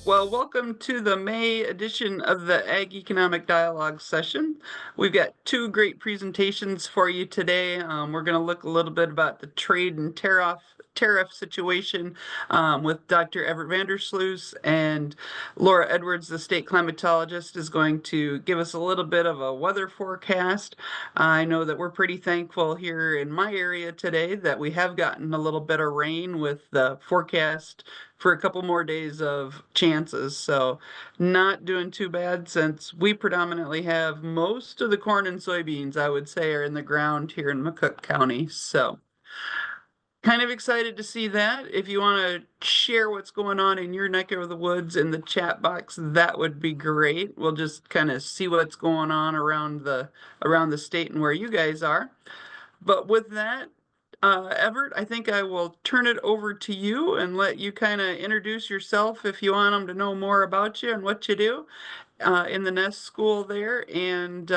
Well, welcome to the May edition of the Ag Economic Dialogue session. We've got two great presentations for you today. We're going to look a little bit about the trade and tariff situation with Dr. Evert Van Der Sluis, and Laura Edwards, the state climatologist, is going to give us a little bit of a weather forecast. I know that we're pretty thankful here in my area today that we have gotten a little bit of rain with the forecast for a couple more days of chances. So not doing too bad since we predominantly have most of the corn and soybeans, I would say, are in the ground here in McCook County. So kind of excited to see that. If you want to share what's going on in your neck of the woods in the chat box, that would be great. We'll just kind of see what's going on around the state and where you guys are. But with that, Everett, I think I will turn it over to you and let you kind of introduce yourself if you want them to know more about you and what you do in the Nest School there. And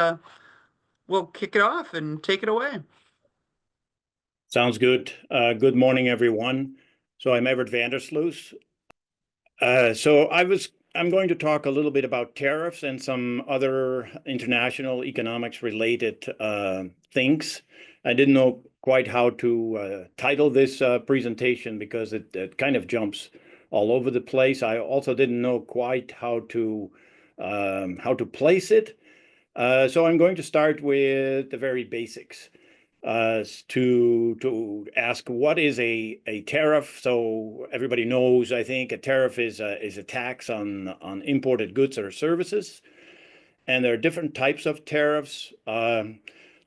we'll kick it off and take it away. Sounds good. Good morning, everyone. So I'm Evert Van Der Sluis. I'm going to talk a little bit about tariffs and some other international economics related things. I didn't know quite how to title this presentation because it kind of jumps all over the place. I also didn't know quite how to place it. So I'm going to start with the very basics. To ask what is a tariff. So everybody knows, I think, a tariff is a tax on imported goods or services, and there are different types of tariffs.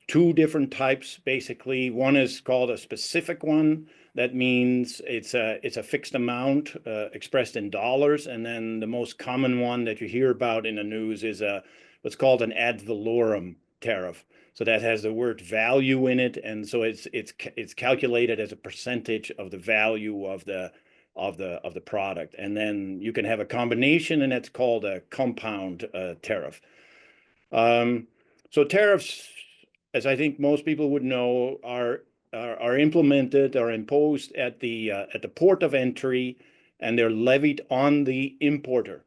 Two different types, basically. One is called a specific one. That means it's a fixed amount expressed in dollars, and then the most common one that you hear about in the news is what's called an ad valorem tariff. So that has the word value in it, and so it's calculated as a percentage of the value of the product. And then you can have a combination, and that's called a compound tariff. So tariffs, as I think most people would know, are implemented or imposed at the port of entry, and they're levied on the importer.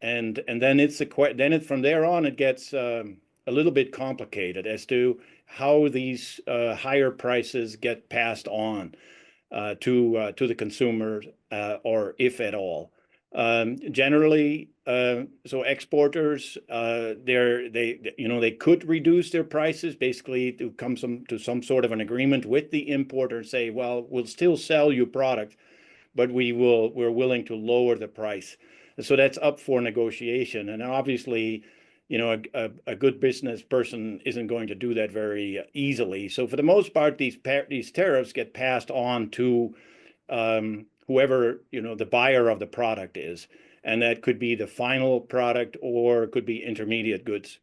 And then from there on it gets a little bit complicated as to how these higher prices get passed on to the consumer, or if at all. Generally, so exporters, they could reduce their prices, basically to come to some sort of an agreement with the importer and say, well, we'll still sell you product, but we're willing to lower the price. So that's up for negotiation, and obviously, a good business person isn't going to do that very easily. So for the most part, these tariffs get passed on to whoever the buyer of the product is, and that could be the final product or it could be intermediate goods.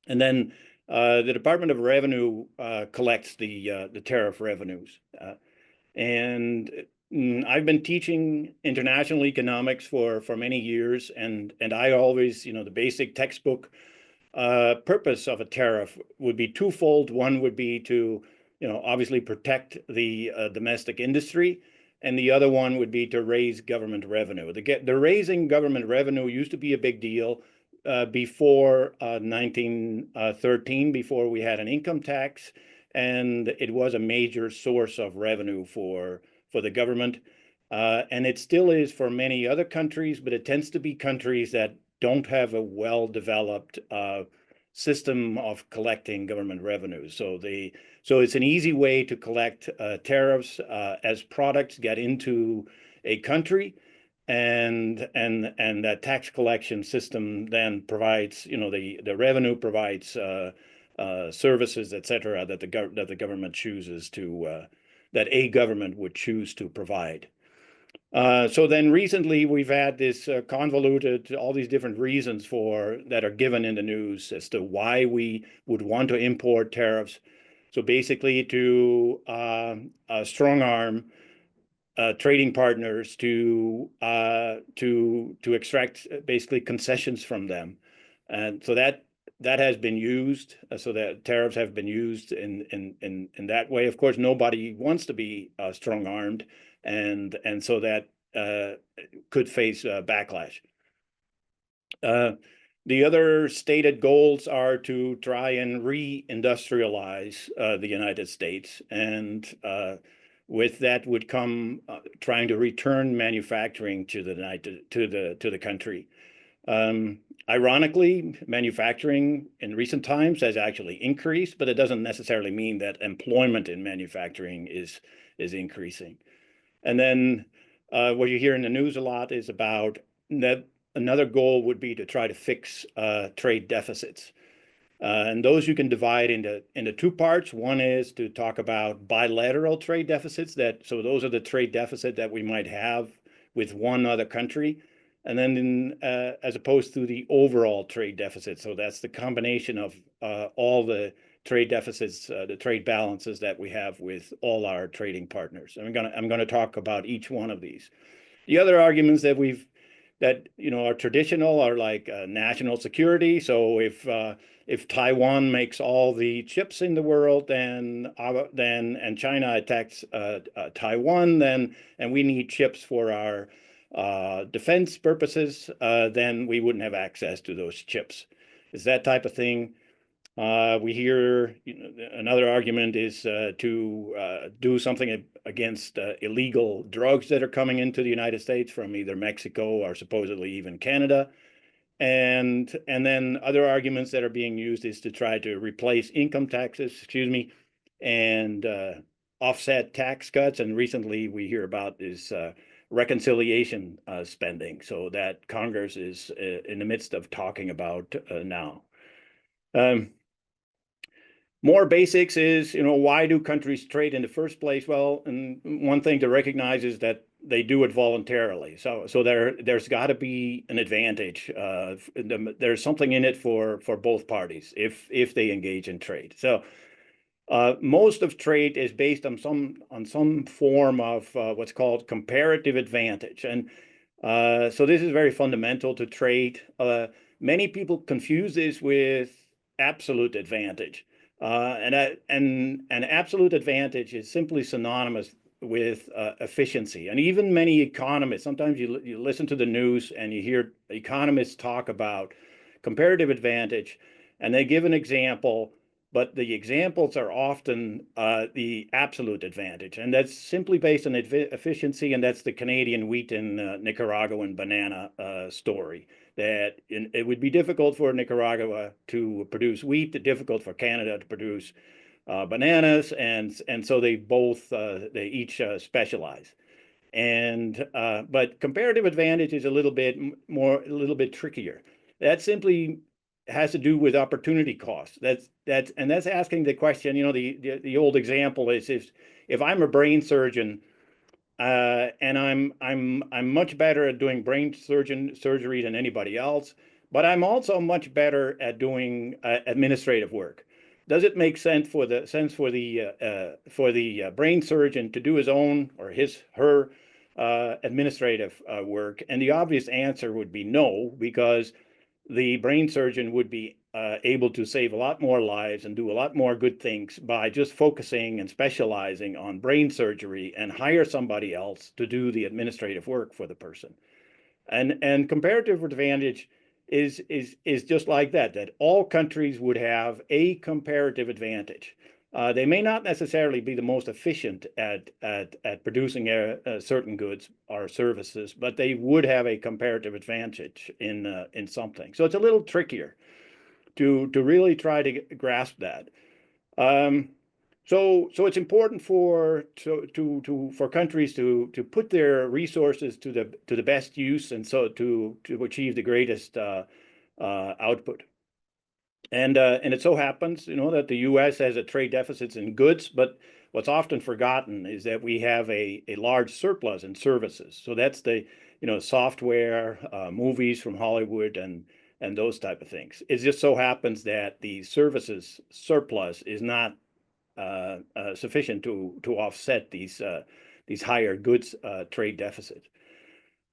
And then the Department of Revenue collects the tariff revenues, and I've been teaching international economics for many years, and I always, the basic textbook purpose of a tariff would be twofold. One would be to, obviously protect the domestic industry, and the other one would be to raise government revenue. The raising government revenue used to be a big deal before 1913, before we had an income tax, and it was a major source of revenue for the government, and it still is for many other countries, but it tends to be countries that don't have a well-developed system of collecting government revenues. So it's an easy way to collect tariffs as products get into a country, and that tax collection system then provides, the revenue provides services, et cetera, that the government chooses to that a government would choose to provide. So then recently we've had this convoluted, all these different reasons that are given in the news as to why we would want to import tariffs. So basically to strong arm trading partners to extract basically concessions from them. And so that has been used, so that tariffs have been used in that way. Of course, nobody wants to be strong-armed, and so that could face backlash. The other stated goals are to try and re-industrialize the United States, and with that would come trying to return manufacturing to the country. Ironically, manufacturing in recent times has actually increased, but it doesn't necessarily mean that employment in manufacturing is increasing. And then what you hear in the news a lot is about that another goal would be to try to fix trade deficits. And those you can divide into two parts. One is to talk about bilateral trade deficits. So those are the trade deficit that we might have with one other country. And then as opposed to the overall trade deficit. So that's the combination of all the trade deficits, the trade balances that we have with all our trading partners. And I'm gonna talk about each one of these. The other arguments that are traditional are like national security. So if Taiwan makes all the chips in the world, and China attacks Taiwan, and we need chips for our defense purposes, then we wouldn't have access to those chips. It's that type of thing. We hear another argument is to do something against illegal drugs that are coming into the United States from either Mexico or supposedly even Canada. And then other arguments that are being used is to try to replace income taxes, and offset tax cuts. And recently we hear about this reconciliation spending, so that Congress is in the midst of talking about now. More basics is, why do countries trade in the first place? Well, and one thing to recognize is that they do it voluntarily. So there's got to be an advantage. There's something in it for both parties if they engage in trade. So most of trade is based on some form of what's called comparative advantage, and so this is very fundamental to trade. Many people confuse this with absolute advantage. And an absolute advantage is simply synonymous with efficiency. And even many economists, sometimes you listen to the news and you hear economists talk about comparative advantage, and they give an example, but the examples are often the absolute advantage. And that's simply based on efficiency, and that's the Canadian wheat and Nicaraguan banana story. That it would be difficult for Nicaragua to produce wheat, difficult for Canada to produce bananas, and so they each specialize. And but comparative advantage is a little bit trickier. That simply has to do with opportunity costs. That's asking the question. The old example is if I'm a brain surgeon. And I'm much better at doing brain surgery than anybody else, but I'm also much better at doing administrative work. Does it make sense for the brain surgeon to do his own or her administrative work? And the obvious answer would be no, because the brain surgeon would be able to save a lot more lives and do a lot more good things by just focusing and specializing on brain surgery, and hire somebody else to do the administrative work for the person. And comparative advantage is just like that all countries would have a comparative advantage. They may not necessarily be the most efficient at producing certain goods or services, but they would have a comparative advantage in something. So it's a little trickier to really try to grasp that. So it's important for countries to put their resources to the best use, and so to achieve the greatest output. And it so happens, that the U.S. has a trade deficits in goods, but what's often forgotten is that we have a large surplus in services. So that's the software, movies from Hollywood, and those type of things. It just so happens that the services surplus is not sufficient to offset these higher goods trade deficits.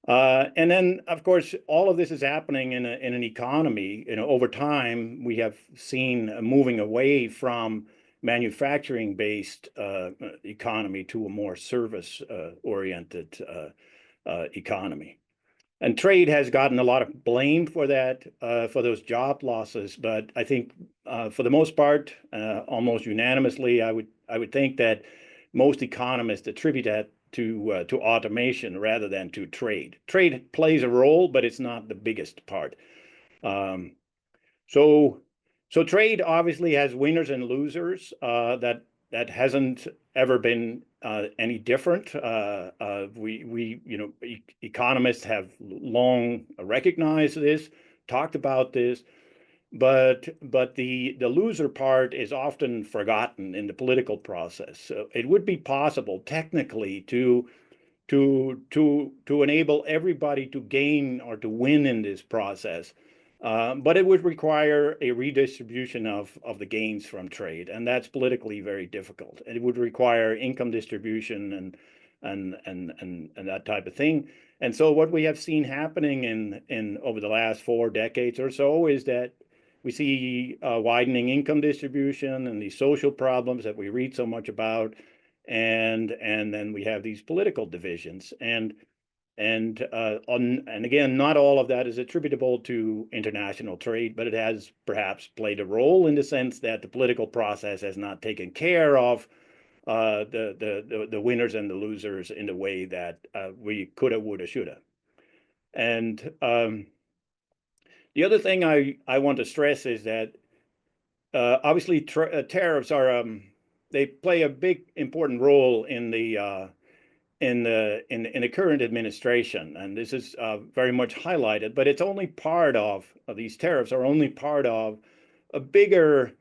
And then, of course, all of this is happening in an economy. Over time, we have seen moving away from manufacturing-based economy to a more service-oriented economy. And trade has gotten a lot of blame for that, for those job losses. But I think, for the most part, almost unanimously, I would think that most economists attribute that to automation rather than to trade. Trade plays a role, but it's not the biggest part. Um, so trade obviously has winners and losers. That hasn't ever been any different. Economists have long recognized this, talked about this, but the loser part is often forgotten in the political process. So it would be possible technically to enable everybody to gain or to win in this process. But it would require a redistribution of the gains from trade, and that's politically very difficult. And it would require income distribution and that type of thing. And so what we have seen happening in over the last 4 decades or so is that we see widening income distribution and these social problems that we read so much about, and then we have these political divisions. And again, not all of that is attributable to international trade, but it has perhaps played a role in the sense that the political process has not taken care of the winners and the losers in the way that we coulda, woulda, shoulda. And the other thing I want to stress is that obviously tariffs are they play a big important role in the current administration, and this is very much highlighted. But it's only part of these tariffs are only part of a bigger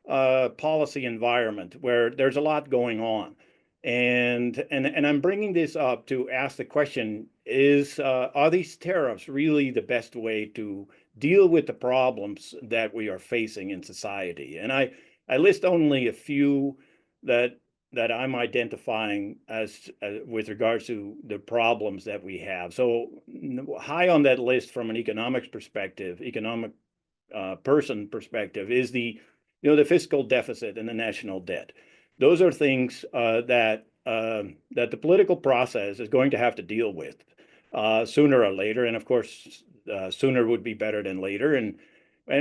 policy environment where there's a lot going on, and I'm bringing this up to ask the question: are these tariffs really the best way to deal with the problems that we are facing in society? And I list only a few that I'm identifying as with regards to the problems that we have. So high on that list from an economics perspective, economic person perspective, is the fiscal deficit and the national debt. Those are things that the political process is going to have to deal with sooner or later. And of course, sooner would be better than later. And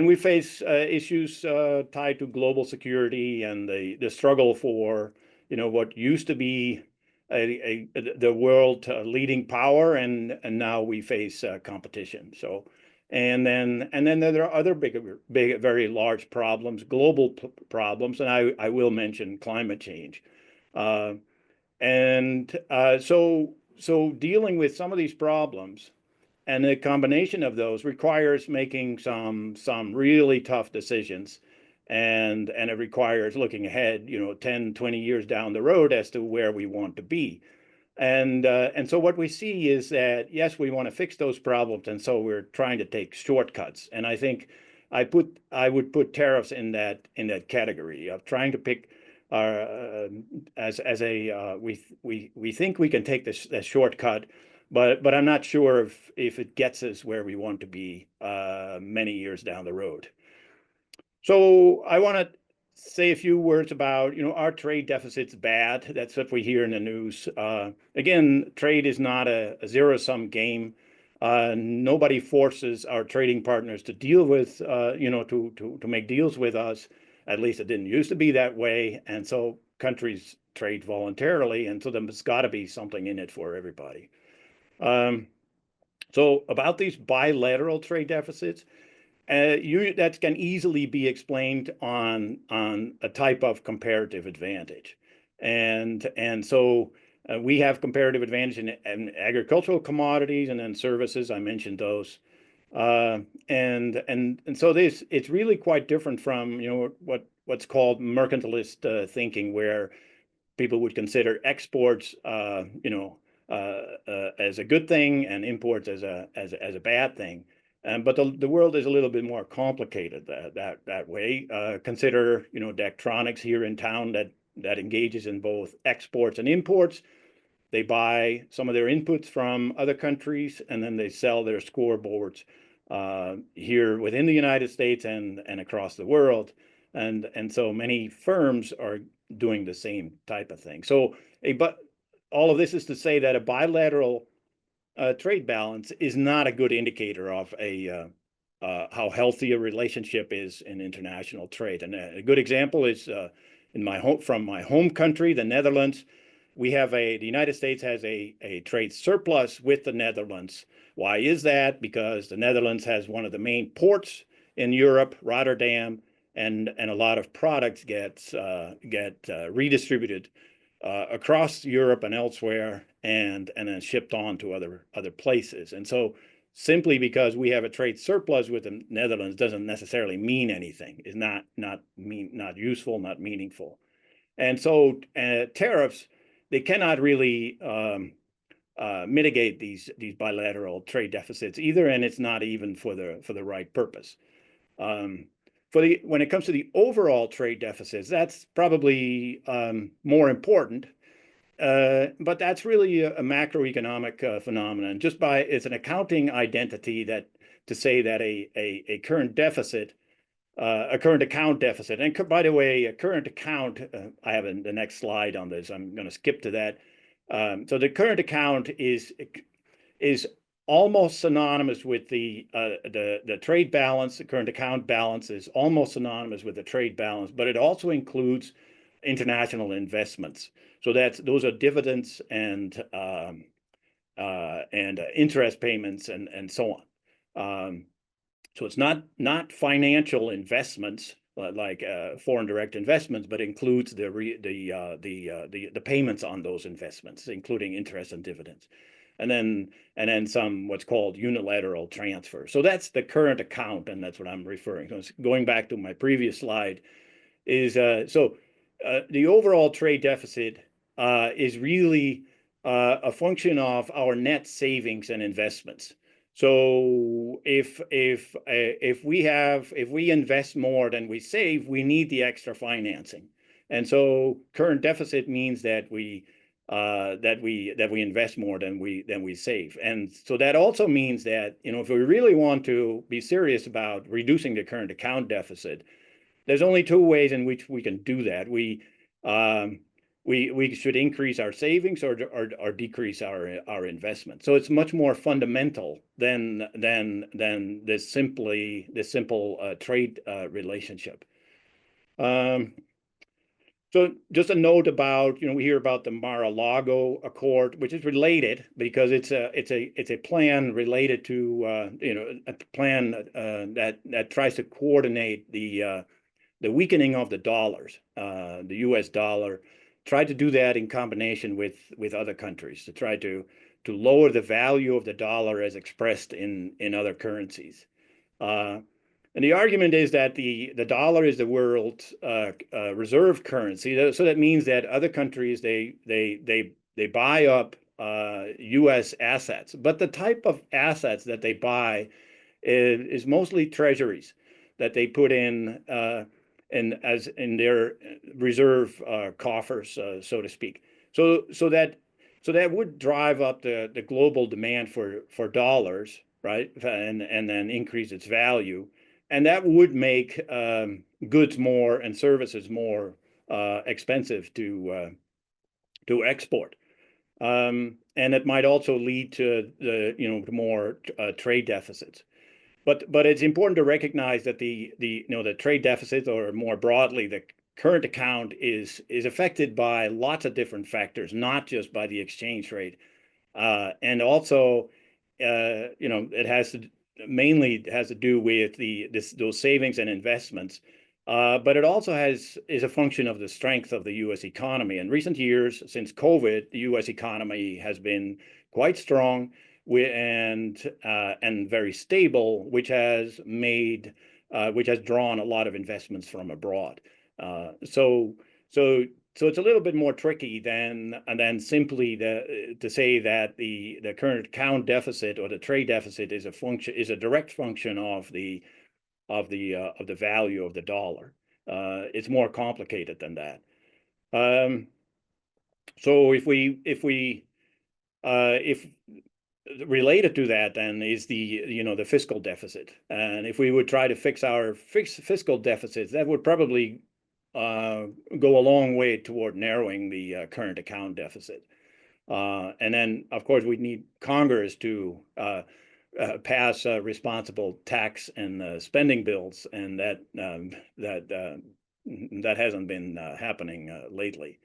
we face issues tied to global security and the struggle for what used to be the world leading power, and now we face competition. So, and then there are other big, very large problems, global problems, and I will mention climate change. So dealing with some of these problems and the combination of those requires making some really tough decisions. And it requires looking ahead, 10, 20 years down the road as to where we want to be. And so what we see is that, yes, we want to fix those problems. And so we're trying to take shortcuts. And I think I would put tariffs in that category of trying to pick we think we can take this shortcut, but I'm not sure if it gets us where we want to be many years down the road. So I want to say a few words about, are trade deficits bad? That's what we hear in the news. Again, trade is not a zero-sum game. Nobody forces our trading partners to deal with, to make deals with us. At least it didn't used to be that way. And so countries trade voluntarily, and so there's got to be something in it for everybody. So about these bilateral trade deficits, that can easily be explained on a type of comparative advantage, and so we have comparative advantage in agricultural commodities and then services. I mentioned those, and so it's really quite different from what's called mercantilist thinking, where people would consider exports as a good thing and imports as a bad thing. But the world is a little bit more complicated that way. Consider Daktronics here in town that engages in both exports and imports. They buy some of their inputs from other countries, and then they sell their scoreboards here within the United States and across the world. And so many firms are doing the same type of thing. So but all of this is to say that a bilateral trade balance is not a good indicator of how healthy a relationship is in international trade. And a good example is from my home country, the Netherlands. The United States has a trade surplus with the Netherlands. Why is that? Because the Netherlands has one of the main ports in Europe, Rotterdam, and a lot of products get redistributed across Europe and elsewhere, and then shipped on to other places. And so, simply because we have a trade surplus with the Netherlands doesn't necessarily mean anything. Is not useful, not meaningful. And so, tariffs, they cannot really mitigate these bilateral trade deficits either, and it's not even for the right purpose. When it comes to the overall trade deficits, that's probably more important, but that's really a macroeconomic phenomenon. It's an accounting identity to say that a current deficit, a current account deficit, and by the way, a current account, I have the next slide on this. I'm going to skip to that. So the current account is almost synonymous with the trade balance. The current account balance is almost synonymous with the trade balance, but it also includes international investments. So those are dividends and interest payments and so on. So it's not financial investments like foreign direct investments, but includes the payments on those investments, including interest and dividends, and then some what's called unilateral transfer. So that's the current account, and that's what I'm referring to. Going back to my previous slide, is the overall trade deficit is really a function of our net savings and investments. So if we invest more than we save, we need the extra financing, and so current deficit means that we invest more than we save, and so that also means that if we really want to be serious about reducing the current account deficit, there's only two ways in which we can do that. We should increase our savings or decrease our investment. So it's much more fundamental than this simple trade relationship. So just a note about, we hear about the Mar-a-Lago Accord, which is related because it's a plan related to a plan that tries to coordinate the weakening of the dollars, the U.S. dollar. Try to do that in combination with other countries to try to lower the value of the dollar as expressed in other currencies. And the argument is that the dollar is the world's reserve currency. So that means that other countries they buy up U.S. assets, but the type of assets that they buy is mostly treasuries that they put in their reserve coffers, so to speak. So that would drive up the global demand for dollars, right, and then increase its value, and that would make goods more and services more expensive to export. And it might also lead to more trade deficits. But it's important to recognize that the trade deficit, or more broadly, the current account is affected by lots of different factors, not just by the exchange rate, and also it mainly has to do with those savings and investments, but it also is a function of the strength of the U.S. economy. In recent years, since COVID, the U.S. economy has been quite strong and very stable, which has drawn a lot of investments from abroad. So it's a little bit more tricky than simply to say that the current account deficit or the trade deficit is a direct function of the value of the dollar. It's more complicated than that. So if related to that then is the fiscal deficit, and if we would try to fix our fiscal deficits, that would probably go a long way toward narrowing the current account deficit. And then, of course, we need Congress to pass responsible tax and spending bills, and that hasn't been happening lately.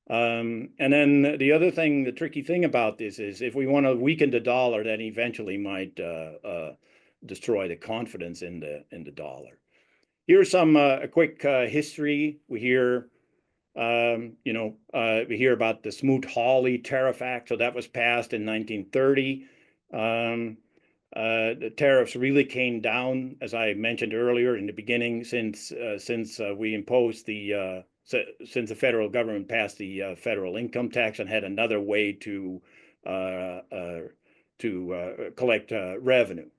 And then the other thing, the tricky thing about this is if we want to weaken the dollar, that eventually might destroy the confidence in the dollar. Here's some a quick history. We hear we hear about the Smoot-Hawley Tariff Act. So that was passed in 1930. The tariffs really came down, as I mentioned earlier in the beginning, since we imposed since the federal government passed the federal income tax and had another way to collect revenue.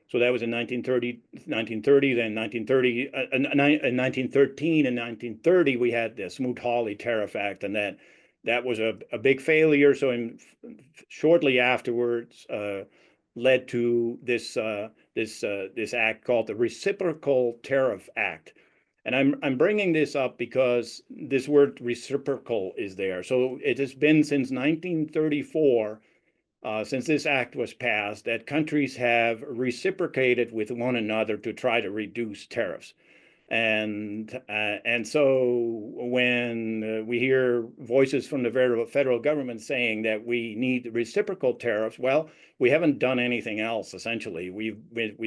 So that was in 1930, then 1930, in 1913 and 1930, we had the Smoot-Hawley Tariff Act, and that was a big failure. So shortly afterwards, led to this act called the Reciprocal Tariff Act. And I'm bringing this up because this word reciprocal is there. So it has been since 1934, since this act was passed, that countries have reciprocated with one another to try to reduce tariffs. And so when we hear voices from the federal government saying that we need reciprocal tariffs, well, we haven't done anything else. Essentially, we've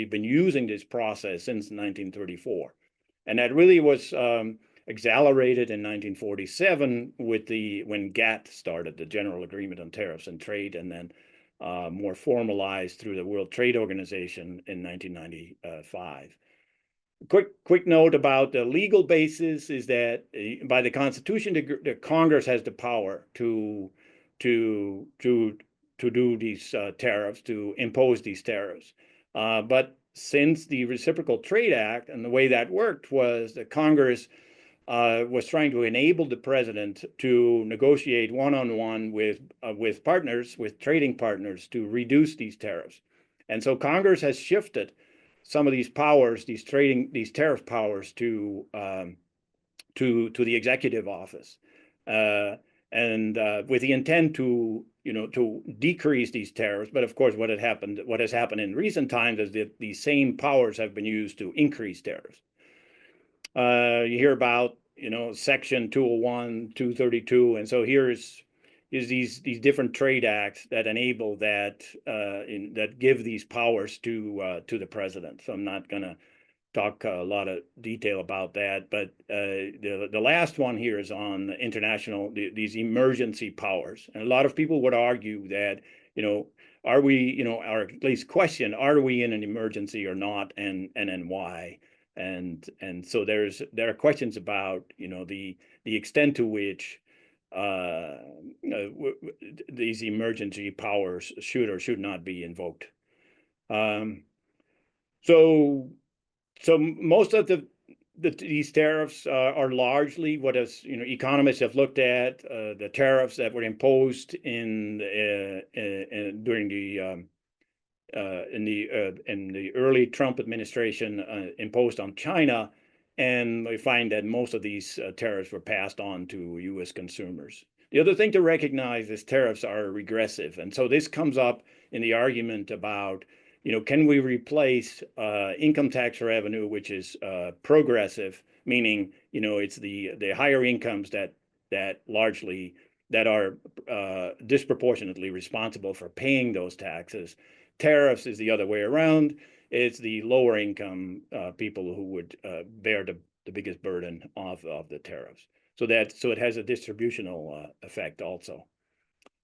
been using this process since 1934, and that really was accelerated in 1947 when GATT started, the General Agreement on Tariffs and Trade, and then more formalized through the World Trade Organization in 1995. Quick note about the legal basis is that by the Constitution, the Congress has the power to do these tariffs, to impose these tariffs. But since the Reciprocal Trade Act and the way that worked was that Congress was trying to enable the president to negotiate one-on-one with partners, with trading partners, to reduce these tariffs. And so Congress has shifted some of these powers, these tariff powers, to the executive office, and with the intent to decrease these tariffs. But of course, what has happened in recent times is that these same powers have been used to increase tariffs. You hear about Section 201, 232, and so here's these different trade acts that enable that give these powers to the president. So I'm not going to talk a lot of detail about that, but the last one here is on international these emergency powers, and a lot of people would argue that are we or at least question, are we in an emergency or not, and why? And so there are questions about the extent to which these emergency powers should or should not be invoked. So most of these tariffs are largely what economists have looked at, the tariffs that were imposed during in the early Trump administration imposed on China, and we find that most of these tariffs were passed on to U.S. consumers. The other thing to recognize is tariffs are regressive, and so this comes up in the argument about can we replace income tax revenue, which is progressive, meaning it's the higher incomes that are disproportionately responsible for paying those taxes. Tariffs is the other way around. It's the lower income people who would bear the biggest burden of the tariffs. So it has a distributional effect also.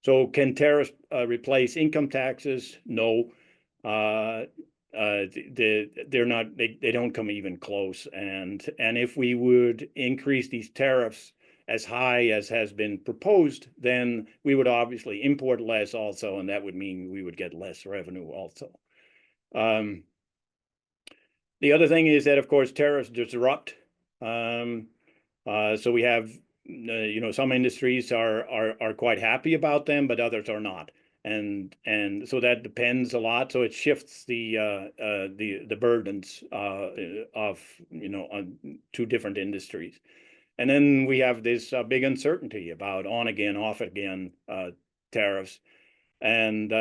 So can tariffs replace income taxes? No. They're not. They don't come even close. And if we would increase these tariffs as high as has been proposed, then we would obviously import less also, and that would mean we would get less revenue also. The other thing is that, of course, tariffs disrupt. So we have, some industries are quite happy about them, but others are not, and so that depends a lot. So it shifts the burdens of on two different industries. And then we have this big uncertainty about on again, off again tariffs. And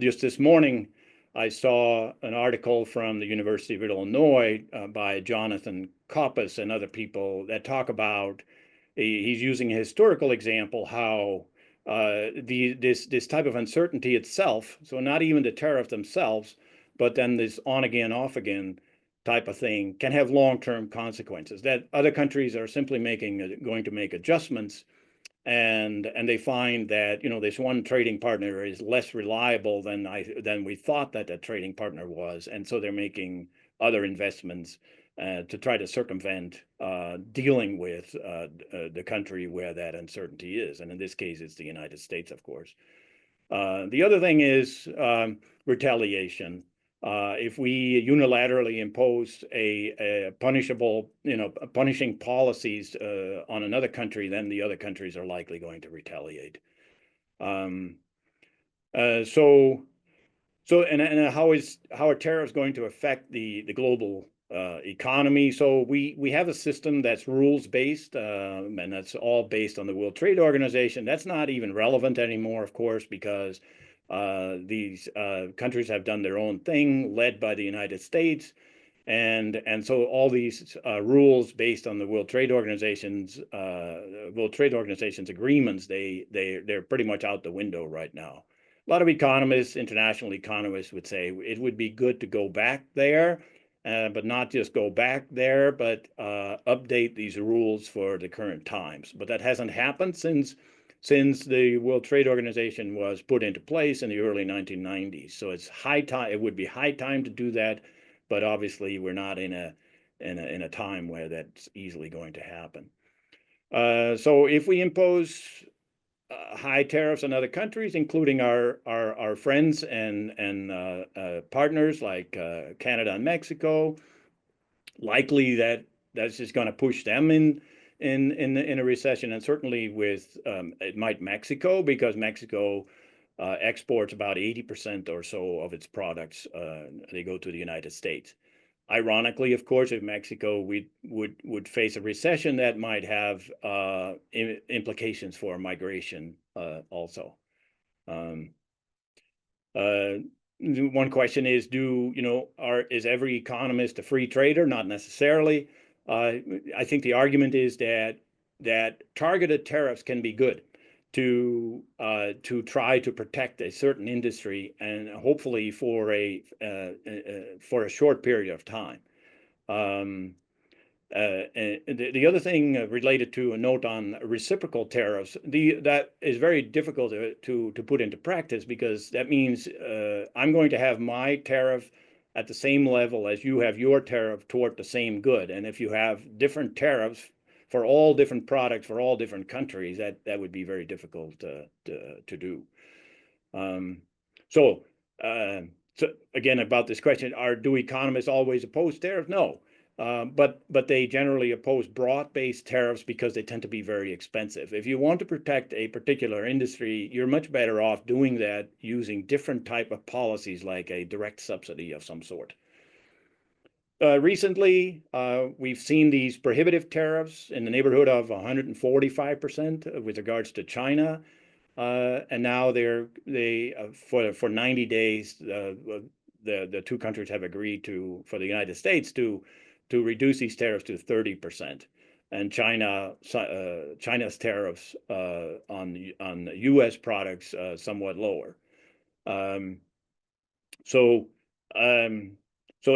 just this morning, I saw an article from the University of Illinois by Jonathan Koppes and other people that talk about, he's using a historical example, how this type of uncertainty itself, so not even the tariff themselves, but then this on again, off again type of thing, can have long-term consequences, that other countries are simply going to make adjustments, and they find that, you know, this one trading partner is less reliable than we thought that trading partner was, and so they're making other investments to try to circumvent dealing with the country where that uncertainty is, and in this case, it's the United States, of course. The other thing is retaliation. If we unilaterally impose a punishable, punishing policies on another country, then the other countries are likely going to retaliate. And how are tariffs going to affect the global economy? So we have a system that's rules based, and that's all based on the World Trade Organization. That's not even relevant anymore, of course, because these countries have done their own thing, led by the United States, and so all these rules based on the World Trade Organization's agreements, they're pretty much out the window right now. A lot of economists, international economists, would say it would be good to go back there, but not just go back there, but update these rules for the current times. But that hasn't happened since the World Trade Organization was put into place in the early 1990s. So it's high time. It would be high time to do that, but obviously we're not in a time where that's easily going to happen. So if we impose high tariffs on other countries, including our friends and partners like Canada and Mexico, likely that's just going to push them in a recession, and certainly with it might Mexico, because Mexico exports about 80% or so of its products. They go to the United States. Ironically, of course, if Mexico would face a recession, that might have implications for migration also. One question is, is every economist a free trader? Not necessarily. I think the argument is that targeted tariffs can be good to try to protect a certain industry, and hopefully for a short period of time. And the other thing related to a note on reciprocal tariffs, that is very difficult to put into practice, because that means I'm going to have my tariff at the same level as you have your tariff toward the same good. And if you have different tariffs for all different products for all different countries, that would be very difficult to do. So again, about this question, do economists always oppose tariffs? No. But they generally oppose broad-based tariffs because they tend to be very expensive. If you want to protect a particular industry, you're much better off doing that using different type of policies, like a direct subsidy of some sort. Recently, we've seen these prohibitive tariffs in the neighborhood of 145% with regards to China, and now for 90 days, the two countries have agreed for the United States to reduce these tariffs to 30%, and China's tariffs on U.S. products somewhat lower. So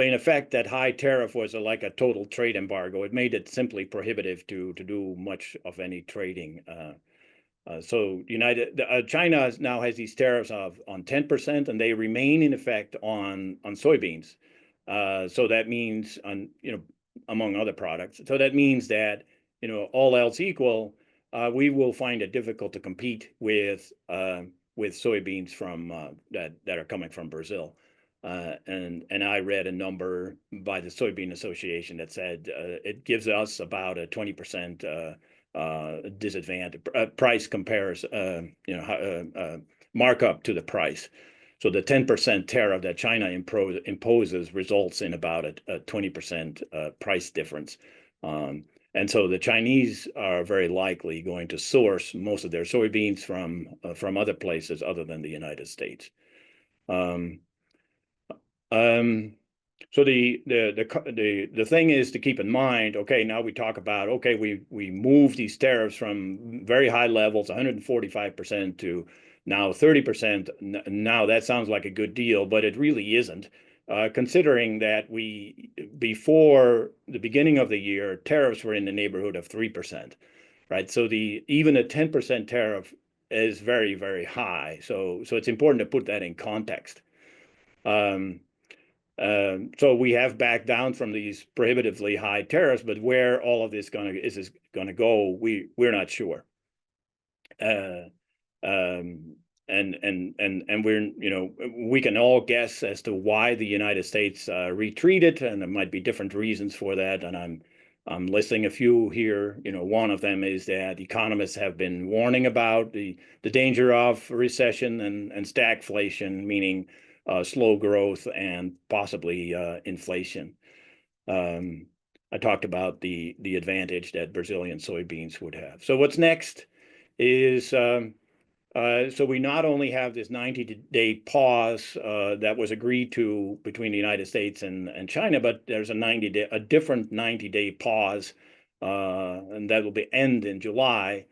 in effect, that high tariff was like a total trade embargo. It made it simply prohibitive to do much of any trading. So China now has these tariffs on 10%, and they remain in effect on soybeans. So that means among other products. So that means that, all else equal, we will find it difficult to compete with soybeans that are coming from Brazil. And I read a number by the Soybean Association that said it gives us about a 20% disadvantage, price comparison, markup to the price. So the 10% tariff that China imposes results in about a 20% price difference. And so the Chinese are very likely going to source most of their soybeans from other places other than the United States. Um, um, so the thing is to keep in mind. Okay, now we talk about we move these tariffs from very high levels, 145% to now 30%. Now that sounds like a good deal, but it really isn't. Considering that before the beginning of the year, tariffs were in the neighborhood of 3%, right? So even a 10% tariff is very, very high. So it's important to put that in context. Um, so we have backed down from these prohibitively high tariffs, but where all of this is going to go, we're not sure. Uh, um, and we can all guess as to why the United States retreated, and there might be different reasons for that. And I'm listing a few here. One of them is that economists have been warning about the danger of recession and stagflation, meaning slow growth and possibly inflation. I talked about the advantage that Brazilian soybeans would have. So what's next is so we not only have this 90-day pause that was agreed to between the United States and China, but there's a different 90-day pause, and that will end in July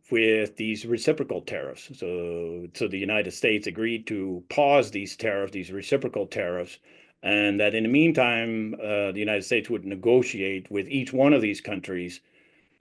with these reciprocal tariffs. So the United States agreed to pause these tariffs, these reciprocal tariffs, and that in the meantime, the United States would negotiate with each one of these countries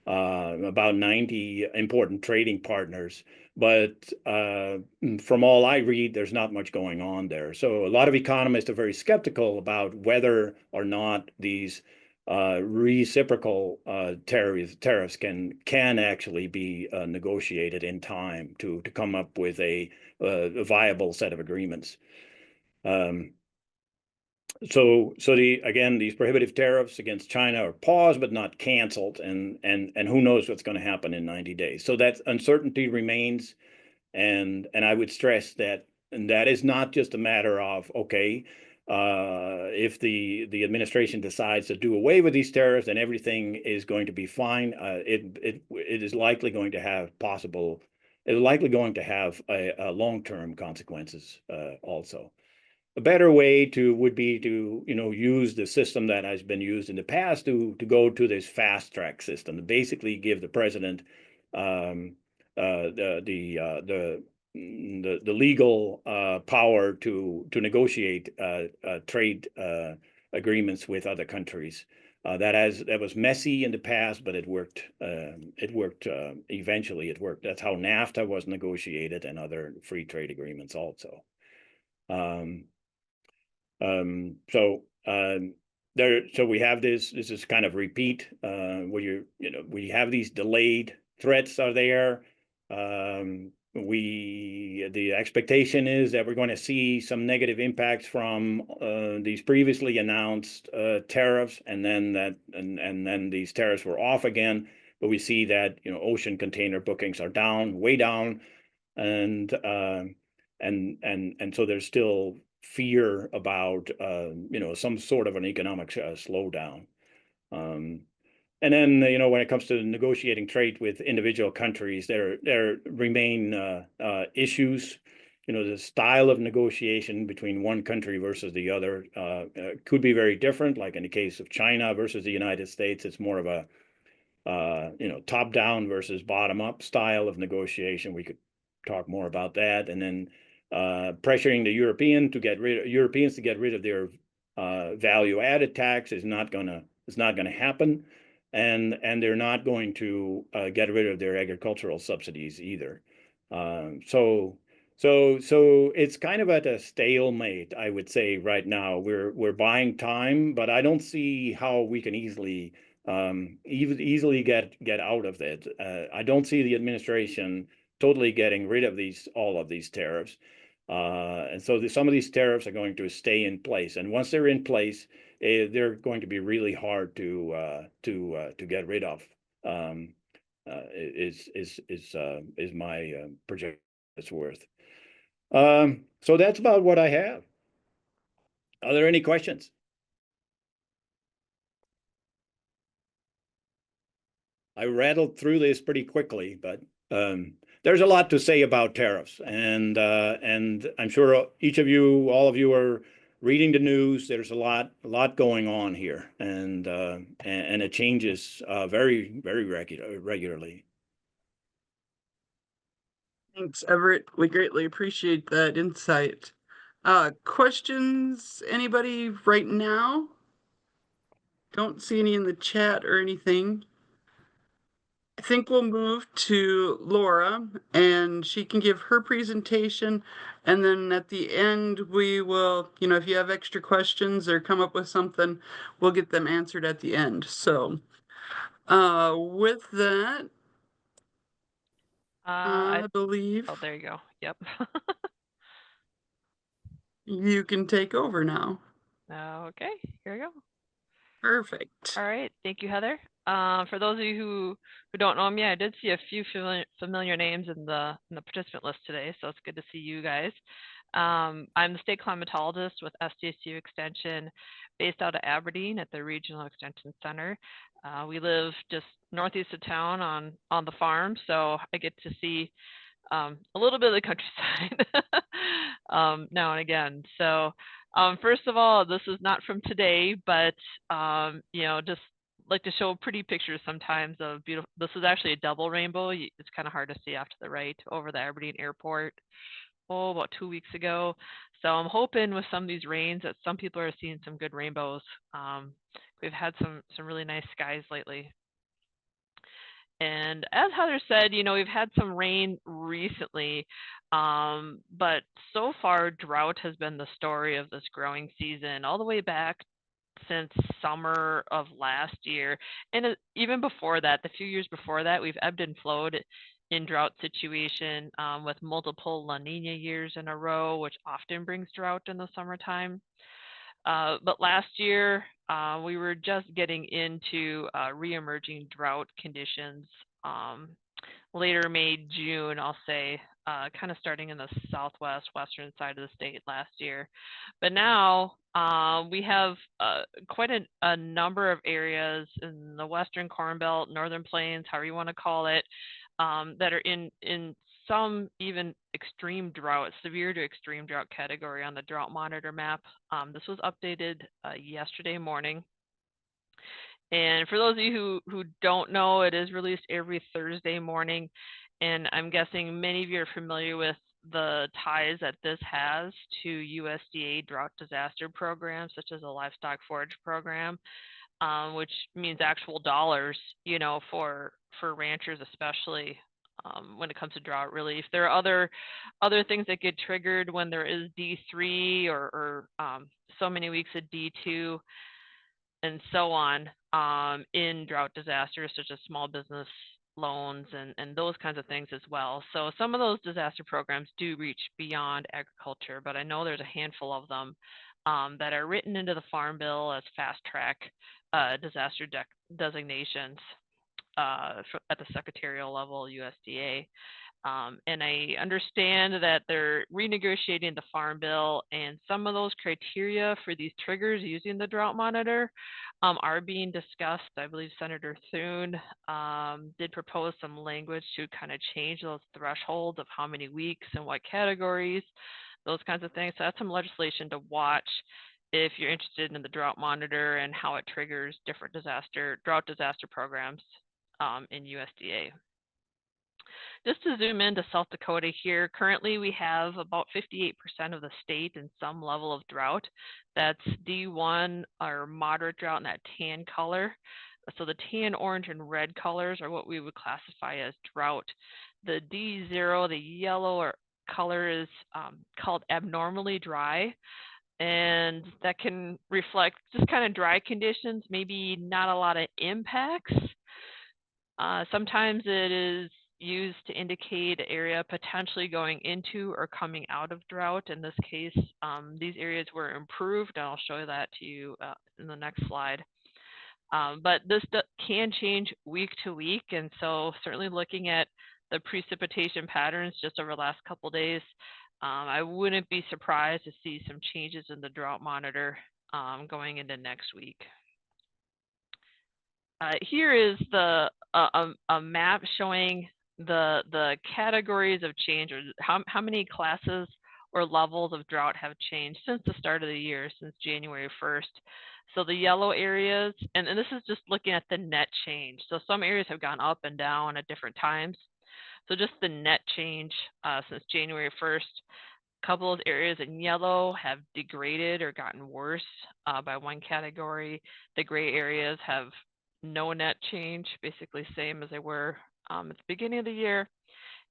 about 90 important trading partners. But from all I read, there's not much going on there. So a lot of economists are very skeptical about whether or not these reciprocal tariffs can actually be negotiated in time to come up with a viable set of agreements. So these prohibitive tariffs against China are paused but not canceled, and who knows what's going to happen in 90 days. So that uncertainty remains, and I would stress that is not just a matter of if the administration decides to do away with these tariffs, then everything is going to be fine. It is likely going to have a long-term consequences also. A better way would be to use the system that has been used in the past to go to this fast track system, to basically give the president the legal power to negotiate trade agreements with other countries. That was messy in the past, but it worked. Eventually, it worked. That's how NAFTA was negotiated and other free trade agreements also. So we have this is kind of repeat where we have these delayed threats are there. The expectation is that we're going to see some negative impacts from these previously announced tariffs, and then these tariffs were off again. But we see that ocean container bookings are down, way down, and so there's still fear about some sort of an economic slowdown. And then when it comes to negotiating trade with individual countries, there remain issues. The style of negotiation between one country versus the other could be very different. Like in the case of China versus the United States, it's more of a top down versus bottom up style of negotiation. We could talk more about that. And then pressuring the Europeans to get rid of their value added tax is not gonna happen, and they're not going to get rid of their agricultural subsidies either. So it's kind of at a stalemate, I would say. Right now we're buying time, but I don't see how we can easily get out of it. I don't see the administration totally getting rid of all of these tariffs. And so some of these tariffs are going to stay in place, and once they're in place, they're going to be really hard to get rid of. Is my projection it's worth. So that's about what I have. Are there any questions? I rattled through this pretty quickly, but there's a lot to say about tariffs, and I'm sure each of you, all of you, are reading the news. There's a lot going on here, and it changes very regularly. Thanks, Everett. We greatly appreciate that insight. Questions? Anybody right now? Don't see any in the chat or anything. I think we'll move to Laura and she can give her presentation. And then at the end, we will, if you have extra questions or come up with something, we'll get them answered at the end. So with that, I believe Oh, there you go. Yep. you can take over now. Okay, here we go. Perfect. All right, thank you, Heather. For those of you who don't know me, I did see a few familiar names in the participant list today, so it's good to see you guys. I'm the state climatologist with SDSU Extension, based out of Aberdeen at the Regional Extension Center. We live just northeast of town on the farm, so I get to see a little bit of the countryside now and again. So first of all, this is not from today, but just like to show pretty pictures sometimes of beautiful. This is actually a double rainbow. It's kind of hard to see off to the right over the Aberdeen airport. About 2 weeks ago. So I'm hoping with some of these rains that some people are seeing some good rainbows. We've had some really nice skies lately. And as Heather said, we've had some rain recently, but so far drought has been the story of this growing season all the way back since summer of last year. And even before that, the few years before that, we've ebbed and flowed in drought situation with multiple La Nina years in a row, which often brings drought in the summertime. But last year, we were just getting into re-emerging drought conditions later May, June, I'll say, kind of starting in the southwest, western side of the state last year. But now we have quite a number of areas in the western Corn Belt, northern plains, however you want to call it, that are in some even extreme drought, severe to extreme drought category on the drought monitor map. This was updated yesterday morning. And for those of you who don't know, it is released every Thursday morning. And I'm guessing many of you are familiar with the ties that this has to USDA drought disaster programs, such as the livestock forage program, which means actual dollars, for ranchers, especially when it comes to drought relief. There are other things that get triggered when there is D3 or so many weeks of D2 and so on in drought disasters, such as small business loans and those kinds of things as well. So some of those disaster programs do reach beyond agriculture, but I know there's a handful of them that are written into the Farm Bill as fast track disaster designations at the secretarial level, USDA. And I understand that they're renegotiating the Farm Bill, and some of those criteria for these triggers using the drought monitor are being discussed. I believe Senator Thune did propose some language to kind of change those thresholds of how many weeks and what categories, those kinds of things. So that's some legislation to watch if you're interested in the drought monitor and how it triggers different drought disaster programs in USDA. Just to zoom into South Dakota here, currently we have about 58% of the state in some level of drought. That's D1 or moderate drought in that tan color. So the tan, orange, and red colors are what we would classify as drought. The D0, the yellow color, is called abnormally dry. And that can reflect just kind of dry conditions, maybe not a lot of impacts. Sometimes it is used to indicate an area potentially going into or coming out of drought. In this case, these areas were improved, and I'll show that to you in the next slide. But this can change week to week, and so certainly looking at the precipitation patterns just over the last couple of days, I wouldn't be surprised to see some changes in the drought monitor going into next week. here is a map showing the categories of change, or how many classes or levels of drought have changed since the start of the year, since January 1st. So the yellow areas, and this is just looking at the net change. So some areas have gone up and down at different times. So just the net change since January 1st. A couple of areas in yellow have degraded or gotten worse by one category. The gray areas have no net change, basically same as they were at the beginning of the year.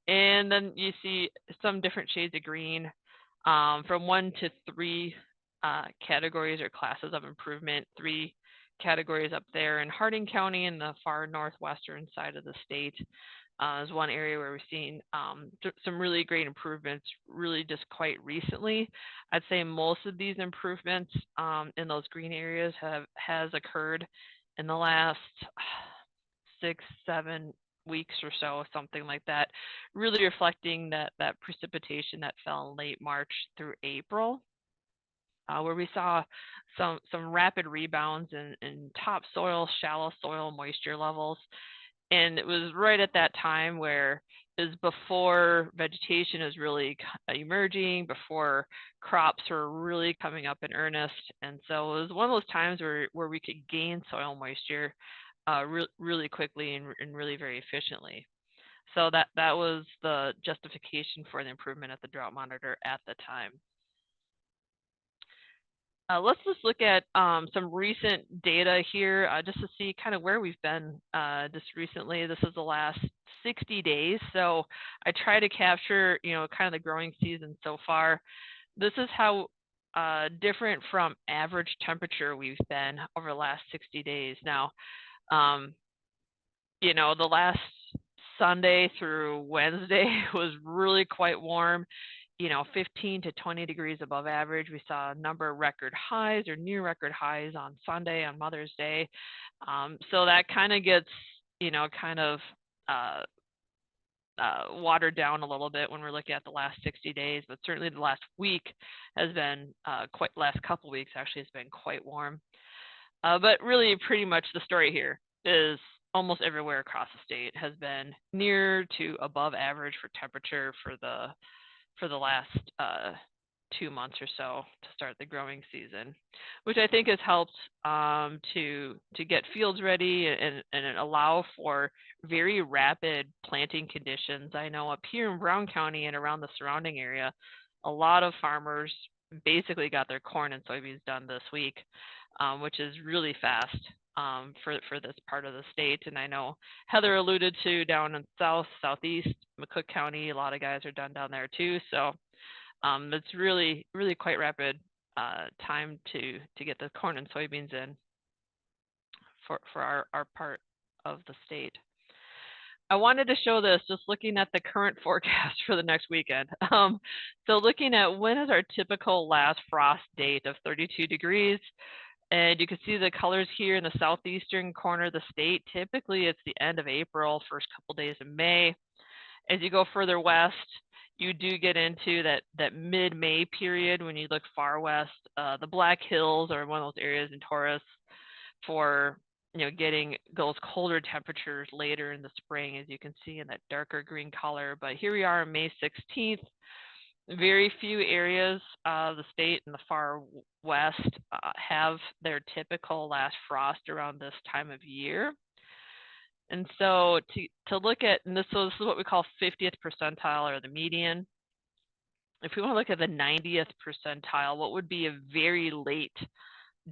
And then you see some different shades of green from 1 to 3 categories or classes of improvement. 3 categories up there in Harding County in the far northwestern side of the state is one area where we've seen some really great improvements really just quite recently. I'd say most of these improvements in those green areas has occurred in the last 6-7 weeks or so, something like that, really reflecting that precipitation that fell in late March through April, where we saw some rapid rebounds in topsoil, shallow soil moisture levels. And it was right at that time where it was before vegetation is really emerging, before crops were really coming up in earnest. And so it was one of those times where we could gain soil moisture really quickly and really very efficiently. So that was the justification for the improvement at the drought monitor at the time. Let's just look at some recent data here just to see kind of where we've been just recently. This is the last 60 days. So I try to capture, kind of the growing season so far. This is how different from average temperature we've been over the last 60 days. Now, the last Sunday through Wednesday was really quite warm. 15 to 20 degrees above average. We saw a number of record highs or near record highs on Sunday, on Mother's Day. So that kind of gets, watered down a little bit when we're looking at the last 60 days, but certainly the last week has been last couple weeks actually has been quite warm. But really pretty much the story here is almost everywhere across the state has been near to above average for temperature for the last 2 months or so to start the growing season, which I think has helped to get fields ready and allow for very rapid planting conditions. I know up here in Brown County and around the surrounding area, a lot of farmers basically got their corn and soybeans done this week, which is really fast for this part of the state. And I know Heather alluded to down in southeast, McCook County, a lot of guys are done down there too. So it's really, really quite rapid time to get the corn and soybeans in for our part of the state. I wanted to show this just looking at the current forecast for the next weekend. So looking at when is our typical last frost date of 32 degrees. And you can see the colors here in the southeastern corner of the state. Typically, it's the end of April, first couple days of May. As you go further west, you do get into that mid-May period when you look far west. The Black Hills are one of those areas in Taurus for getting those colder temperatures later in the spring, as you can see in that darker green color. But here we are on May 16th. Very few areas of the state in the far west have their typical last frost around this time of year. And so to look at, and this is what we call 50th percentile or the median. If we want to look at the 90th percentile, what would be a very late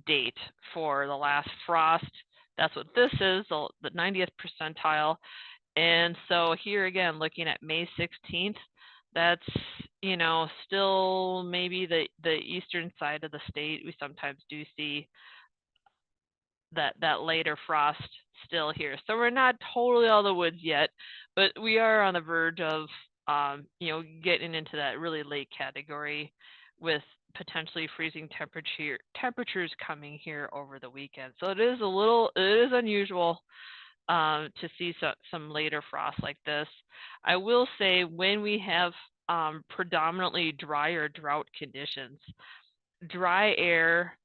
date for the last frost? That's what this is, the 90th percentile. And so here again, looking at May 16th, that's, still maybe the eastern side of the state. We sometimes do see that later frost still here. So we're not totally out of the woods yet, but we are on the verge of, getting into that really late category with potentially freezing temperatures coming here over the weekend. So it is unusual to see some later frost like this. I will say when we have predominantly dry or drought conditions, dry air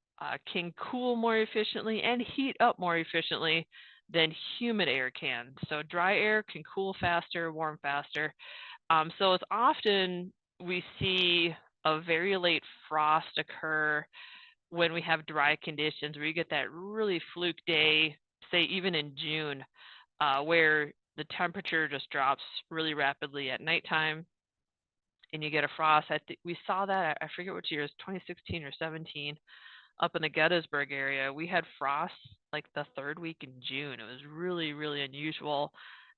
can cool more efficiently and heat up more efficiently than humid air can. So dry air can cool faster, warm faster. So it's often we see a very late frost occur when we have dry conditions, where you get that really fluke day, say even in June, where the temperature just drops really rapidly at nighttime and you get a frost. We saw that, I forget which year, it was 2016 or 17, up in the Gettysburg area. We had frost like the third week in June. It was really, really unusual.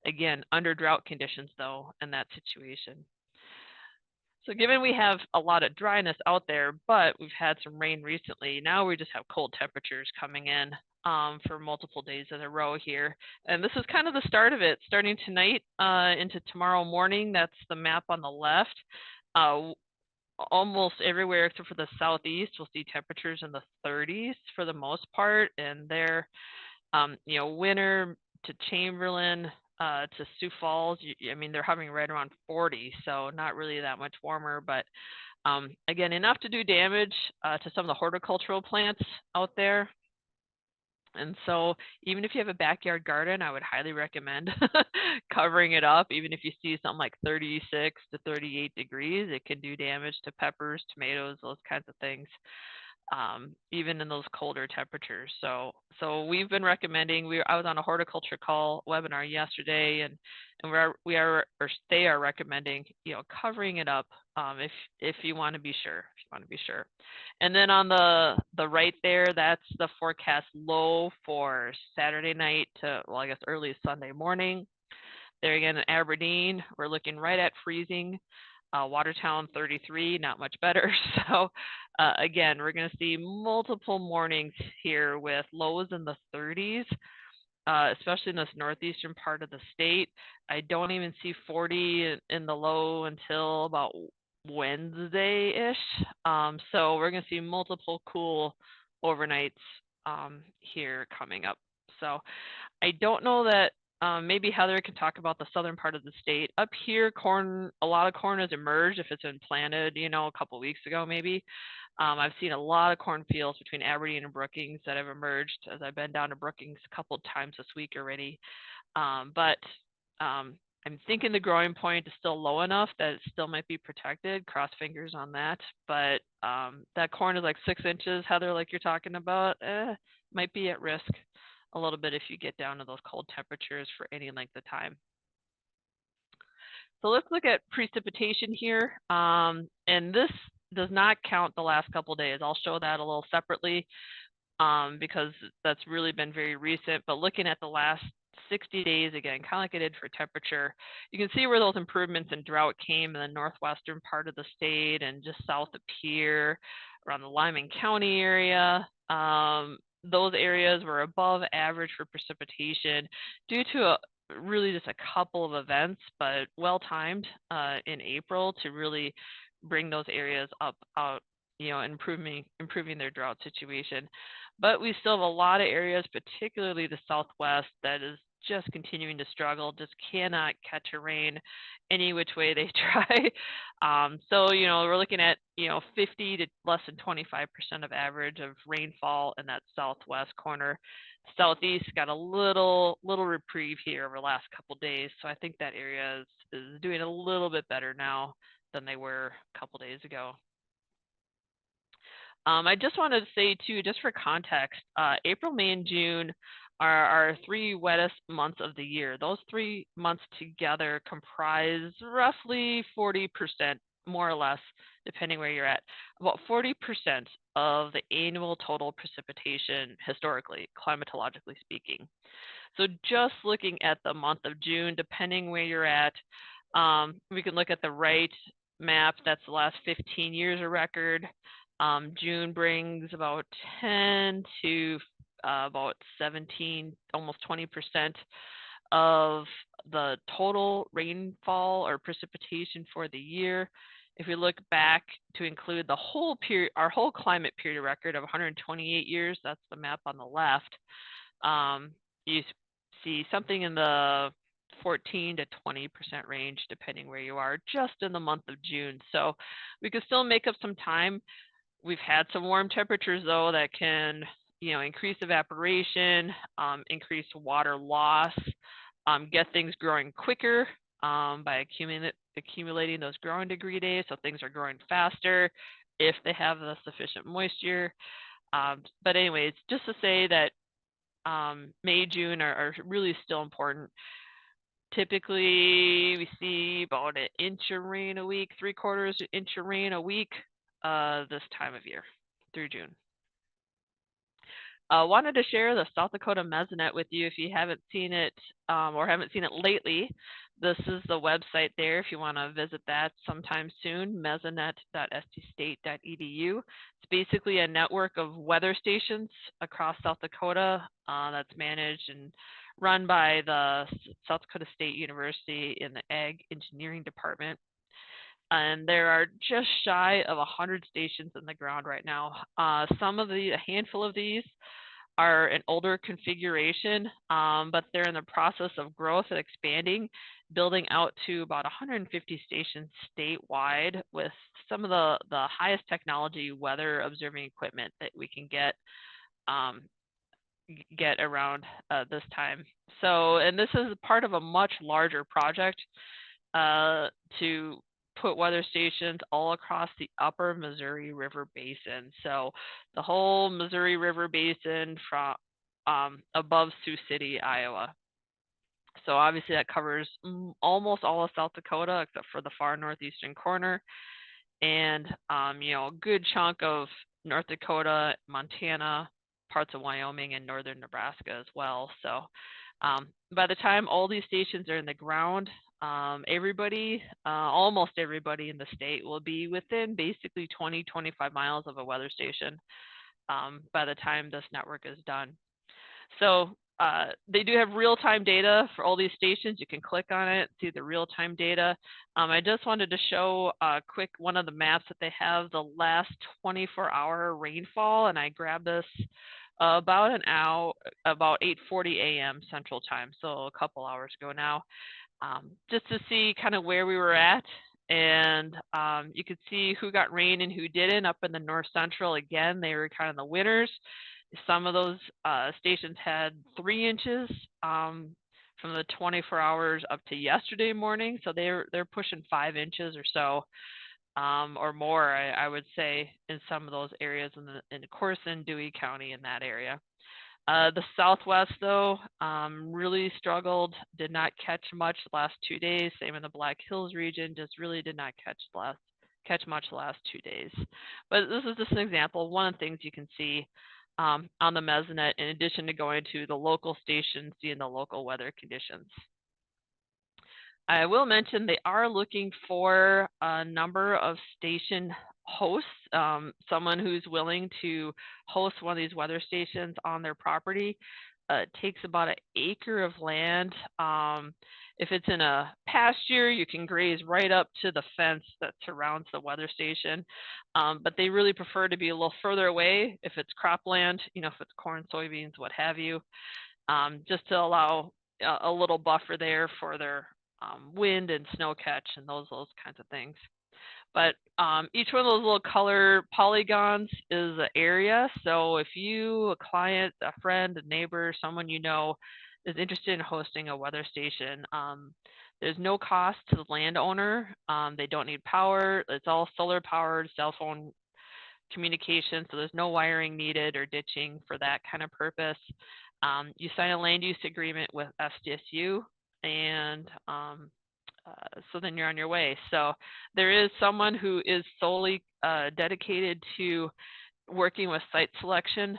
Again, under drought conditions though, in that situation. So given we have a lot of dryness out there, but we've had some rain recently, now we just have cold temperatures coming in for multiple days in a row here. And this is kind of the start of it, starting tonight into tomorrow morning. That's the map on the left. Almost everywhere except for the southeast, we'll see temperatures in the 30s for the most part. And they're, Winter to Chamberlain, to Sioux Falls, I mean, they're hovering right around 40, so not really that much warmer, but again, enough to do damage to some of the horticultural plants out there. And so even if you have a backyard garden, I would highly recommend covering it up. Even if you see something like 36 to 38 degrees, it can do damage to peppers, tomatoes, those kinds of things. Even in those colder temperatures. So we've been recommending. I was on a horticulture call webinar yesterday, and they are recommending, covering it up if you want to be sure. And then on the right there, that's the forecast low for Saturday night to, well, I guess early Sunday morning. There again, in Aberdeen, we're looking right at freezing. Watertown 33, not much better. So again, we're going to see multiple mornings here with lows in the 30s, especially in this northeastern part of the state. I don't even see 40 in the low until about Wednesday-ish. So we're going to see multiple cool overnights here coming up. So I don't know that maybe Heather can talk about the southern part of the state. Up here, a lot of corn has emerged if it's been planted, a couple weeks ago maybe. I've seen a lot of cornfields between Aberdeen and Brookings that have emerged, as I've been down to Brookings a couple of times this week already. But I'm thinking the growing point is still low enough that it still might be protected. Cross fingers on that. But that corn is like 6 inches, Heather, like you're talking about, might be at risk a little bit if you get down to those cold temperatures for any length of time. So let's look at precipitation here. And this does not count the last couple of days. I'll show that a little separately because that's really been very recent. But looking at the last 60 days, again, kind of like I did for temperature, you can see where those improvements in drought came in the northwestern part of the state and just south of here, around the Lyman County area. Those areas were above average for precipitation due to really just a couple of events, but well timed in April to really bring those areas up, out, improving their drought situation. But we still have a lot of areas, particularly the southwest, that is just continuing to struggle, just cannot catch a rain any which way they try. So, we're looking at, 50 to less than 25% of average of rainfall in that southwest corner. Southeast got a little reprieve here over the last couple of days. So I think that area is doing a little bit better now than they were a couple days ago. I just wanted to say too, just for context, April, May, and June are our 3 wettest months of the year. Those 3 months together comprise roughly 40%, more or less, depending where you're at, about 40% of the annual total precipitation historically, climatologically speaking. So just looking at the month of June, depending where you're at, we can look at the right map. That's the last 15 years of record. June brings about 10 to about 17, almost 20% of the total rainfall or precipitation for the year. If we look back to include the whole period, our whole climate period record of 128 years, that's the map on the left, you see something in the 14 to 20% range, depending where you are, just in the month of June. So we could still make up some time. We've had some warm temperatures, though, that can increase evaporation, increase water loss, get things growing quicker by accumulating those growing degree days, so things are growing faster if they have the sufficient moisture. But anyways, just to say that May, June are really still important. Typically, we see about an inch of rain a week, 3/4 inch of rain a week this time of year through June. Wanted to share the South Dakota Mesonet with you if you haven't seen it or haven't seen it lately. This is the website there if you want to visit that sometime soon, mesonet.sdstate.edu. It's basically a network of weather stations across South Dakota that's managed and run by the South Dakota State University in the Ag Engineering Department. And there are just shy of 100 stations in the ground right now. A handful of these are an older configuration, but they're in the process of growth and expanding, building out to about 150 stations statewide with some of the highest technology weather observing equipment that we can get around this time. So, and this is part of a much larger project to put weather stations all across the upper Missouri River Basin. So the whole Missouri River Basin from above Sioux City, Iowa. So obviously that covers almost all of South Dakota except for the far northeastern corner, and a good chunk of North Dakota, Montana, parts of Wyoming, and northern Nebraska as well. So by the time all these stations are in the ground, almost everybody in the state will be within basically 20-25 miles of a weather station by the time this network is done. So they do have real-time data for all these stations. You can click on it, see the real-time data. I just wanted to show a quick one of the maps that they have the last 24-hour rainfall, and I grabbed this about 8:40 a.m. Central Time, so a couple hours ago now. Just to see kind of where we were at, and you could see who got rain and who didn't. Up in the north central, again, they were kind of the winners. Some of those stations had 3 inches from the 24 hours up to yesterday morning, so they're pushing 5 inches or so or more, I would say, in some of those areas in Corson, Dewey County, in that area. The Southwest, though, really struggled, did not catch much the last 2 days. Same in the Black Hills region, just really did not catch much the last 2 days. But this is just an example, one of the things you can see on the Mesonet, in addition to going to the local stations, seeing the local weather conditions. I will mention they are looking for a number of station hosts, someone who's willing to host one of these weather stations on their property. It takes about 1 acre of land. If it's in a pasture, you can graze right up to the fence that surrounds the weather station. But they really prefer to be a little further away if it's cropland, if it's corn, soybeans, what have you, just to allow a little buffer there for their wind and snow catch and those kinds of things. But each one of those little color polygons is an area. So if you, a client, a friend, a neighbor, someone you know is interested in hosting a weather station, there's no cost to the landowner. They don't need power. It's all solar powered, cell phone communication. So there's no wiring needed or ditching for that kind of purpose. You sign a land use agreement with SDSU, and so then you're on your way. So there is someone who is solely dedicated to working with site selection.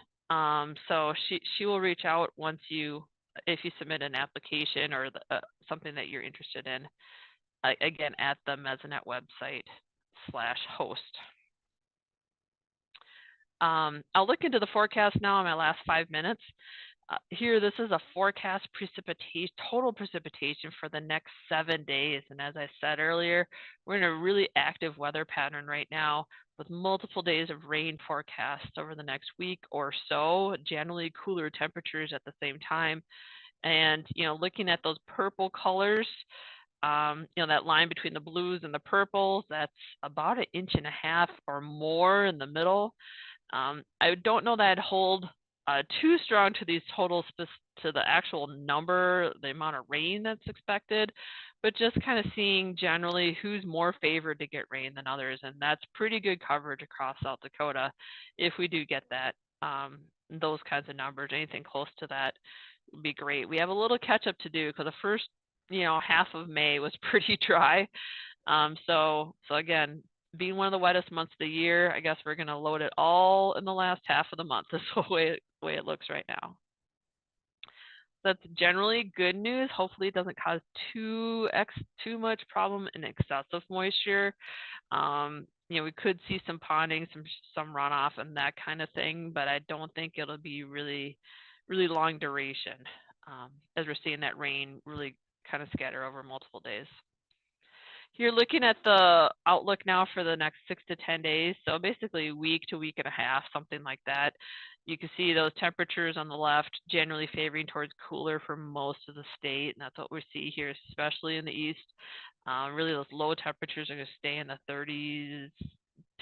So she will reach out if you submit an application or something that you're interested in, again, at the Mesonet website /host. I'll look into the forecast now in my last 5 minutes. Here, this is a forecast total precipitation for the next 7 days. And as I said earlier, we're in a really active weather pattern right now with multiple days of rain forecasts over the next week or so, generally cooler temperatures at the same time. And, looking at those purple colors, that line between the blues and the purples, that's about 1.5 inches or more in the middle. I don't know that I'd hold too strong to these totals, to the actual number, the amount of rain that's expected, but just kind of seeing generally who's more favored to get rain than others. And that's pretty good coverage across South Dakota if we do get that, those kinds of numbers. Anything close to that would be great. We have a little catch up to do because the first, half of May was pretty dry. So again, being one of the wettest months of the year, I guess we're going to load it all in the last half of the month. This is the way it looks right now. That's generally good news. Hopefully it doesn't cause too much problem in excessive moisture. We could see some ponding, some runoff and that kind of thing, but I don't think it'll be really, really long duration, as we're seeing that rain really kind of scatter over multiple days. You're looking at the outlook now for the next 6 to 10 days. So basically week to week and a half, something like that. You can see those temperatures on the left generally favoring towards cooler for most of the state. And that's what we see here, especially in the east. Really those low temperatures are going to stay in the 30s,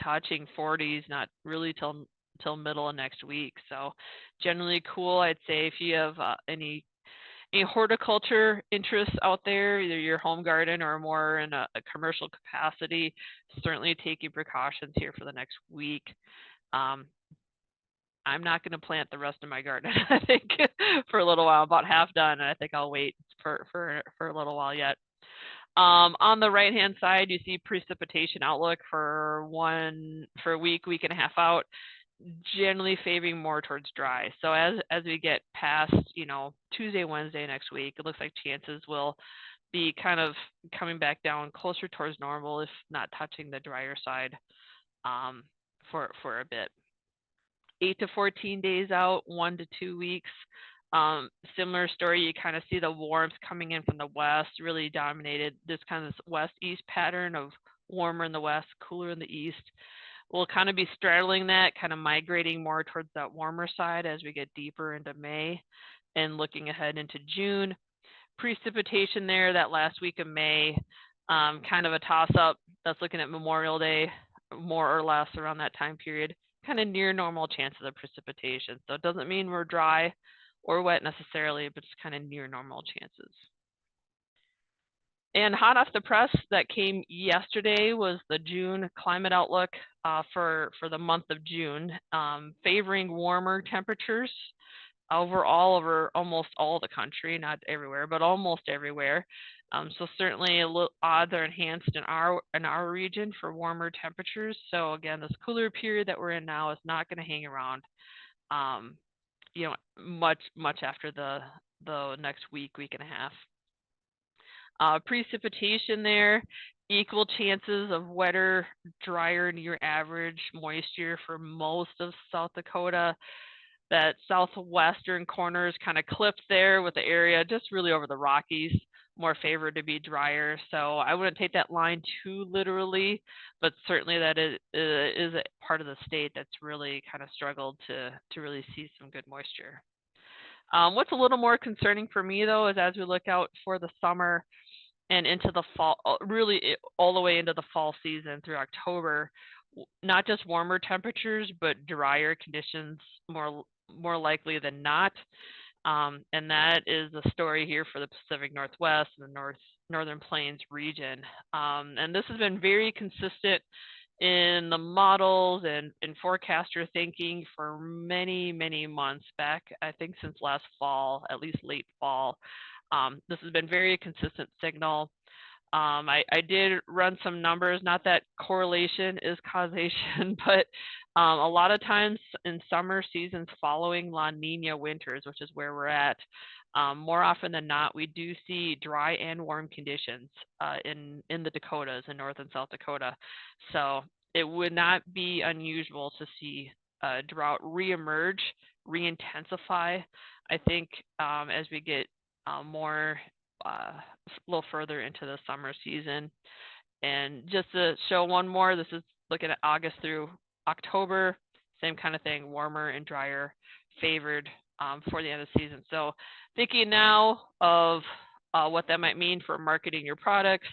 touching 40s, not really till middle of next week. So generally cool. I'd say if you have any horticulture interests out there, either your home garden or more in a commercial capacity, certainly taking precautions here for the next week. I'm not going to plant the rest of my garden, I think, for a little while. About half done, and I think I'll wait for a little while yet. On the right-hand side, you see precipitation outlook for a week and a half out, generally favoring more towards dry. So as we get past, Tuesday, Wednesday next week, it looks like chances will be kind of coming back down closer towards normal, if not touching the drier side, for a bit. 8 to 14 days out, 1 to 2 weeks. Similar story, you kind of see the warmth coming in from the west really dominated this kind of west-east pattern of warmer in the west, cooler in the east. We'll kind of be straddling that, kind of migrating more towards that warmer side as we get deeper into May and looking ahead into June. Precipitation there, that last week of May, kind of a toss-up. That's looking at Memorial Day, more or less around that time period, kind of near normal chances of precipitation. So it doesn't mean we're dry or wet necessarily, but just kind of near normal chances. And hot off the press that came yesterday was the June climate outlook for the month of June, favoring warmer temperatures overall over almost all the country, not everywhere, but almost everywhere. So certainly a little odds are enhanced in our region for warmer temperatures. So again, this cooler period that we're in now is not going to hang around, much after the next week and a half. Precipitation there, equal chances of wetter, drier, near average moisture for most of South Dakota. That southwestern corner is kind of clipped there with the area just really over the Rockies, more favored to be drier. So I wouldn't take that line too literally, but certainly that is a part of the state that's really kind of struggled to really see some good moisture. What's a little more concerning for me though is as we look out for the summer and into the fall, really all the way into the fall season through October, not just warmer temperatures, but drier conditions more likely than not. And that is the story here for the Pacific Northwest and the Northern Plains region. And this has been very consistent in the models and forecaster thinking for many, many months back, I think since last fall, at least late fall. This has been very consistent signal. I did run some numbers, not that correlation is causation, but a lot of times in summer seasons following La Nina winters, which is where we're at, more often than not, we do see dry and warm conditions in the Dakotas, in North and South Dakota. So it would not be unusual to see drought reemerge, re-intensify, I think, as we get a little further into the summer season. And just to show one more, this is looking at August through October, same kind of thing, warmer and drier favored for the end of the season. So thinking now of what that might mean for marketing your products,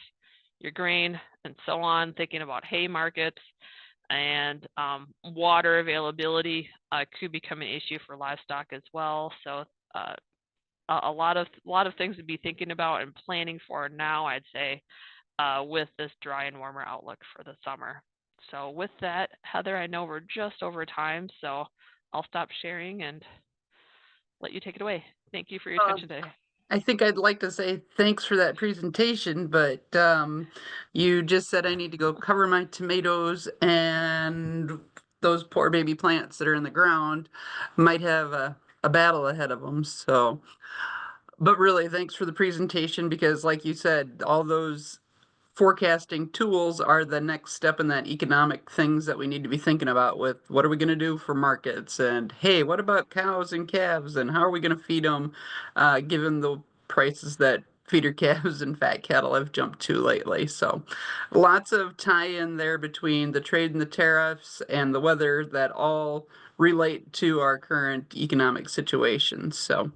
your grain, and so on, thinking about hay markets. And water availability could become an issue for livestock as well. So a lot of things to be thinking about and planning for now, I'd say, with this dry and warmer outlook for the summer. So with that, Heather, I know we're just over time, so I'll stop sharing and let you take it away. Thank you for your attention today. I think I'd like to say thanks for that presentation, but you just said I need to go cover my tomatoes, and those poor baby plants that are in the ground might have a battle ahead of them. So, but really, thanks for the presentation because, like you said, all those forecasting tools are the next step in that economic things that we need to be thinking about with what are we going to do for markets, and hey, what about cows and calves, and how are we going to feed them given the prices that feeder calves and fat cattle have jumped to lately. So lots of tie in there between the trade and the tariffs and the weather that all relate to our current economic situation. So